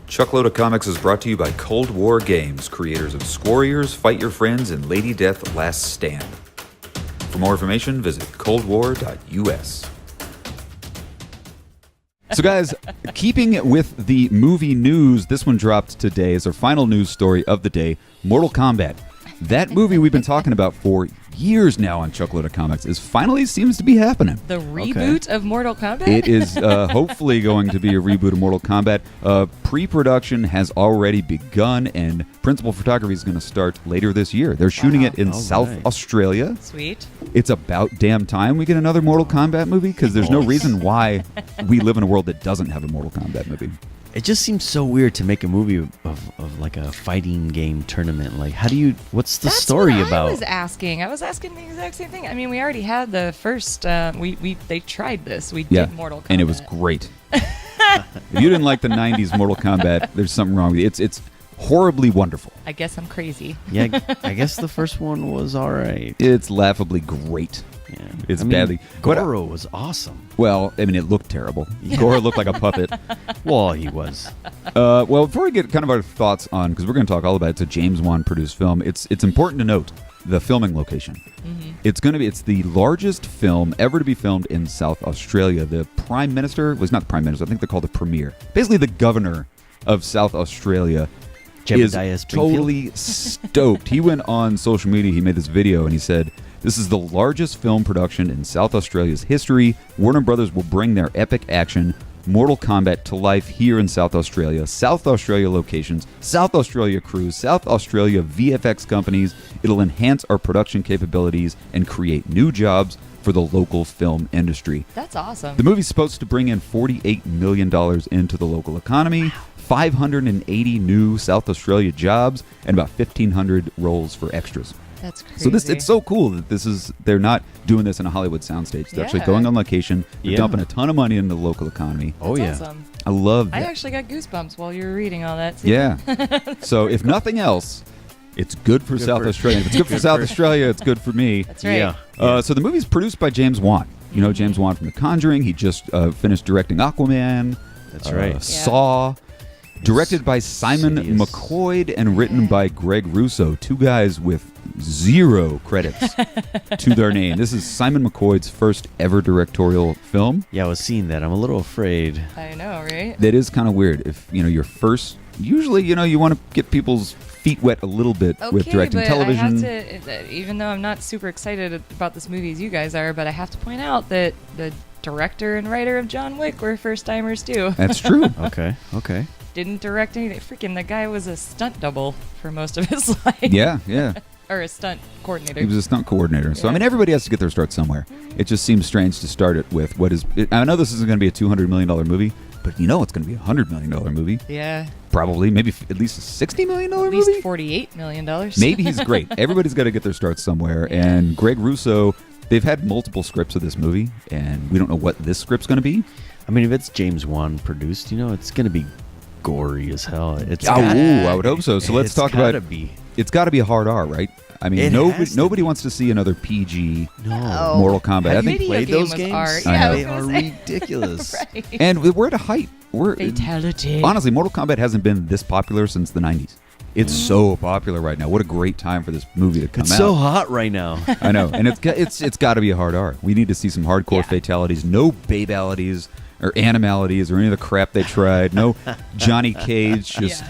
Chuckload of Comics is brought to you by Cold War Games, creators of Squarriors, Fight Your Friends, and Lady Death Last Stand. For more information, visit coldwar.us. So guys, keeping with the movie news, this one dropped today as our final news story of the day, Mortal Kombat. That movie we've been talking about for years now on Chuckload of Comics is finally seems to be happening. The reboot of Mortal Kombat? It is hopefully going to be a reboot of Mortal Kombat. Pre-production has already begun, and principal photography is going to start later this year. They're shooting it in South Australia. Sweet. It's about damn time we get another Mortal Kombat movie, because there's no reason why we live in a world that doesn't have a Mortal Kombat movie. It just seems so weird to make a movie of like a fighting game tournament. Like, how do you? What's the story about? I was asking the exact same thing. I mean, we already had the first. They tried this. We did Mortal Kombat, and it was great. If you didn't like the '90s Mortal Kombat, there's something wrong with it. It's horribly wonderful. I guess I'm crazy. Yeah, I guess the first one was all right. It's laughably great. Yeah, it's badly. Goro was awesome. Well, I mean, it looked terrible. Goro looked like a puppet. Well, he was. Well, before we get kind of our thoughts on, because we're going to talk all about it, it's a James Wan produced film. It's important to note the filming location. Mm-hmm. It's the largest film ever to be filmed in South Australia. The Prime Minister was not the Prime Minister. I think they're called the Premier. Basically, the governor of South Australia is totally stoked. He went on social media. He made this video and he said, "This is the largest film production in South Australia's history. Warner Brothers will bring their epic action Mortal Kombat to life here in South Australia. South Australia locations, South Australia crews, South Australia VFX companies. It'll enhance our production capabilities and create new jobs for the local film industry." That's awesome. The movie's supposed to bring in $48 million into the local economy, 580 new South Australia jobs, and about 1,500 roles for extras. That's crazy. So it's so cool that they're not doing this in a Hollywood soundstage. They're actually going on location. They're dumping a ton of money into the local economy. That's awesome. I love that. I actually got goosebumps while you were reading all that. Too. Yeah. So if nothing else, it's good for South Australia. If it's good for South Australia, it's good for me. That's right. So the movie's produced by James Wan. You know James Wan from The Conjuring. He just finished directing Aquaman. That's right. Saw. Directed by Simon McCoy and written by Greg Russo. Two guys with zero credits to their name. This is Simon McCoy's first ever directorial film. Yeah, I was seeing that. I'm a little afraid. I know, right? That is kind of weird. If your first, usually you want to get people's feet wet a little bit with directing television. I have to, even though I'm not super excited about this movie as you guys are, but I have to point out that the director and writer of John Wick were first timers too. That's true. Okay. Didn't direct anything. Freaking, the guy was a stunt double for most of his life. Yeah. Or a stunt coordinator. He was a stunt coordinator. So, I mean, everybody has to get their start somewhere. It just seems strange to start it with what is... I know this isn't going to be a $200 million movie, but it's going to be a $100 million movie. Yeah. Probably. Maybe at least a $60 million movie? At least $48 million. Maybe he's great. Everybody's got to get their start somewhere. Yeah. And Greg Russo, they've had multiple scripts of this movie, and we don't know what this script's going to be. I mean, if it's James Wan produced, it's going to be gory as hell. I would hope so. So let's talk about it. It's got to be a hard R, right? I mean, nobody wants to see another PG Mortal Kombat. Have you played those games? They are ridiculous. Right. And we're at a height. Fatality. Honestly, Mortal Kombat hasn't been this popular since the 90s. It's so popular right now. What a great time for this movie to come out. It's so hot right now. I know. And it's got to be a hard R. We need to see some hardcore fatalities. No babalities or animalities or any of the crap they tried. No Johnny Cage just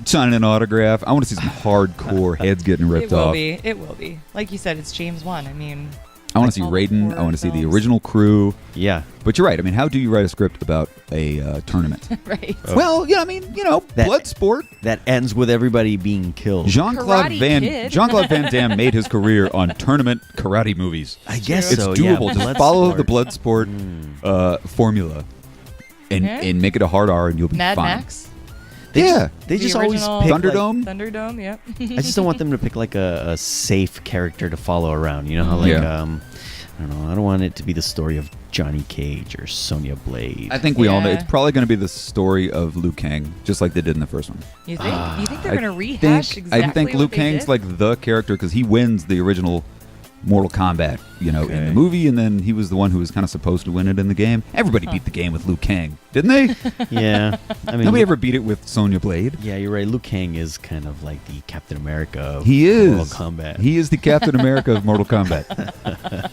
signing an autograph. I want to see some hardcore heads getting ripped off. It will be. Like you said, it's James Wan. I mean... I want to see Raiden. I want to see the original crew. Yeah. But you're right. I mean, how do you write a script about a tournament? Right. Well, blood sport. That ends with everybody being killed. Jean-Claude Van Damme made his career on tournament karate movies. I guess it's so. doable. Yeah, just follow the blood sport formula and make it a hard R and you'll be fine. Mad Max? They just always pick Thunderdome. Thunderdome, yep. I just don't want them to pick like a safe character to follow around. You know how I don't know. I don't want it to be the story of Johnny Cage or Sonya Blade. I think we all know it's probably going to be the story of Liu Kang, just like they did in the first one. You think? You think they're going to rehash exactly I think Liu what they Kang's did? like the character because he wins the original Mortal Kombat, in the Okay. movie, and then he was the one who was kind of supposed to win it in the game. Everybody beat the game with Liu Kang, didn't they? Yeah. I mean, Nobody ever beat it with Sonya Blade. Yeah, you're right. Liu Kang is kind of like the Captain America of He is. Mortal Kombat. He is the Captain America of Mortal Kombat.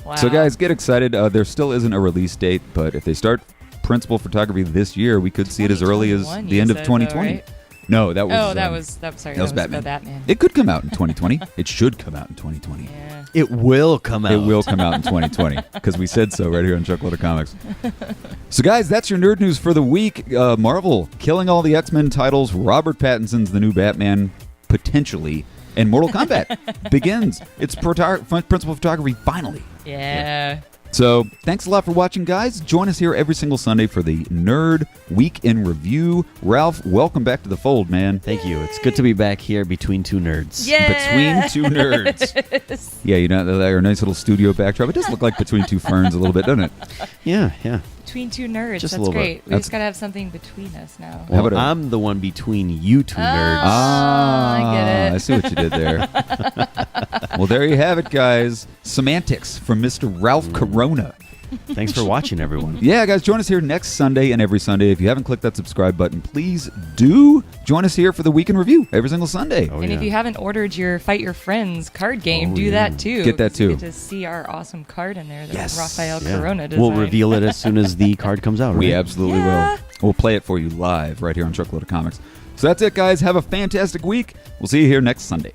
Wow. So, guys, get excited. There still isn't a release date, but if they start principal photography this year, we could see it as early as 2021, the end of you said, 2020. though, right? No, that was. that was Batman. the Batman. It could come out in 2020. It should come out in 2020. Yeah. It will come out. It will come out in 2020 because we said so right here on Chuckletter Comics. So, guys, that's your nerd news for the week. Marvel killing all the X-Men titles. Robert Pattinson's the new Batman, potentially. And Mortal Kombat begins its principal photography finally. Yeah. So, thanks a lot for watching, guys. Join us here every single Sunday for the Nerd Week in Review. Ralph, welcome back to the fold, man. Thank you. It's good to be back here between two nerds. Yeah. Between two nerds. Yeah, our nice little studio backdrop. It does look like between two ferns a little bit, doesn't it? Yeah, yeah. Between two nerds. Just a That's little bit. great. We That's- just got to have something between us now. How about Well, a- I'm the one between you two nerds. I get it. I see what you did there. Well, there you have it, guys. Semantics from Mr. Ralph Corona. Thanks for watching, everyone. Yeah, guys, join us here next Sunday and every Sunday. If you haven't clicked that subscribe button, please do join us here for the Week in Review every single Sunday. Oh, And if yeah. you haven't ordered your Fight Your Friends card game, Oh, do yeah. that too. Get that 'cause you too. get to see our awesome card in there that Yes. Raphael Yeah. Corona designed. We'll reveal it as soon as the card comes out. We right? absolutely Yeah. will. We'll play it for you live right here on Truckload of Comics. So that's it, guys. Have a fantastic week. We'll see you here next Sunday.